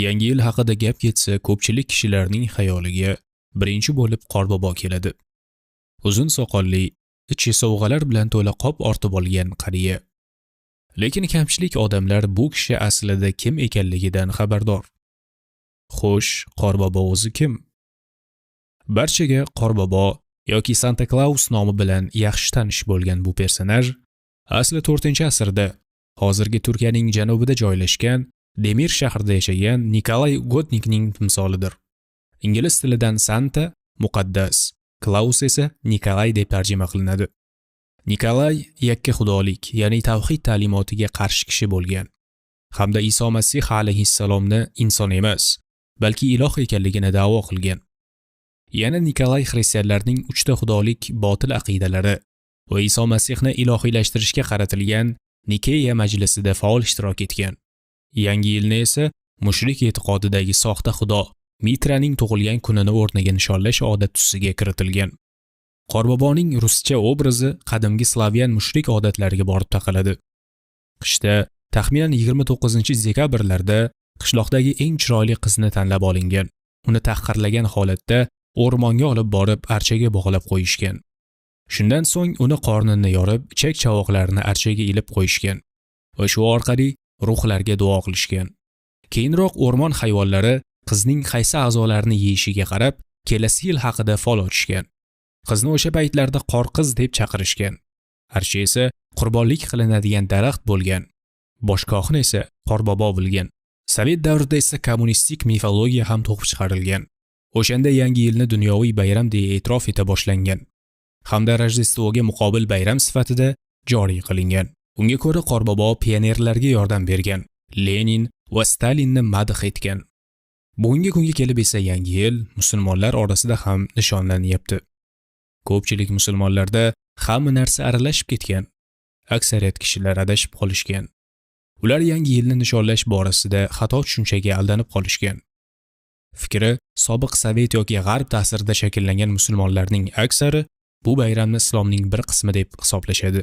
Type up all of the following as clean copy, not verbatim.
Yangi yil haqida gap ketsa, ko'pchilik kishilarning xayoliga birinchi bo'lib Qorbobo keladi. Uzun soqolli, ichi sovg'alar bilan to'la qop ortib olgan qariya. Lekin kamchilik odamlar bu kishi aslida kim ekanligidan xabardor. Xo'sh, Qorbobo o'zi kim? Barchaga Qorbobo yoki Santa Claus nomi bilan yaxshi tanish bo'lgan bu personaj asli 4-asrda hozirgi Turkiyaning janubida joylashgan Demir shahrida yashagan Nikolay Gotnikning timsolidir. Ingliz tilidan Santa muqaddas, Claus esa Nikolay deb tarjima qilinadi. Nikolay yakka xudolik, ya'ni tavhid ta'limotiga qarshi kishi bo'lgan hamda Iso Masih alayhissalomni inson emas, balki iloh ekanligini da'vo qilgan. Yana Nikolay xristianlarning uchta xudolik botil aqidalari va Iso Masihni ilohiylashtirishga qaratilgan Nikeya majlisida faol ishtirok etgan. Yangi yilni esa mushrik e'tiqodidagi soxta xudo Mitraning tug'ilgan kunini o'rniga nishonlash odat tusiga kiritilgan. Qorboboning ruscha obrazi qadimgi slavyan mushrik odatlariga borib taqaladi. Qishda taxminan 29-dekabrlarda qishloqdagi eng chiroyli qizni tanlab olingan. Uni tahqirlagan holatda o'rmonga olib borib archaga bog'lab qo'yishgan. Shundan so'ng uni qornini yorib, ichak-chavoqlarini archaga ilib qo'yishgan va shu orqali ruhlarga duo qilishgan. Keyinroq o'rmon hayvonlari qizning qaysi a'zolarini yeyishiga qarab, kelasi yil haqida fol ochishgan. Qizni o'sha paytlarda qorqiz deb chaqirishgan. Archa esa qurbonlik qilinadigan daraxt bo'lgan. Boshkohni esa Qorbobo bilgan. Sovet davrida esa kommunistik mifologiya ham to'qib chiqarilgan. O'shanda yangi yilni dunyoviy bayram deya e'tirof eta boshlangan hamda Rojdestvoga muqobil bayram sifatida joriy qilingan. Unga ko'ra Qorbobo pionerlarga yordam bergan, Lenin va Stalinni madh etgan. Bugungi kunga kelib esa yangi yil musulmonlar orasida ham nishonlanyapti. Ko'pchilik musulmonlarda hamma narsa aralashib ketgan. Aksariyat kishilar adashib qolishgan. Ular yangi yilni nishonlash borasida xato tushunchaga aldanib qolishgan. Fikri sobiq Sovet yoki G'arb ta'sirida shakllangan musulmonlarning aksari bu bayramni islomning bir qismi deb hisoblashadi.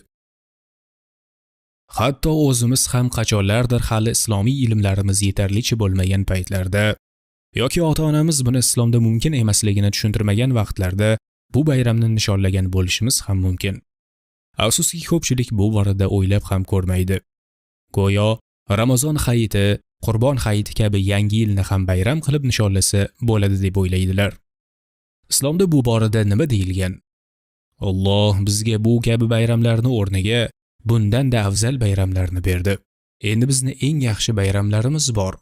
Hatto o'zimiz ham qachonlardir hali islomiy ilmlarimiz yetarlicha bo'lmagan paytlarda yoki ota-onamiz buni islomda mumkin emasligini tushuntirmagan vaqtlarda bu bayramni nishonlagan bo'lishimiz ham mumkin. Afsuski ko'pchilik bu borada o'ylab ham ko'rmaydi. Go'yo Ramazon hayiti, Qurbon hayiti kabi yangi yilni ham bayram qilib nishonlasa bo'ladi deb o'ylaydilar. Islomda bu borada nima deyilgan? Alloh bizga bu kabi bayramlarni o'rniga bundan da afzal bayramlarni berdi. Endi bizni eng yaxshi bayramlarimiz bor.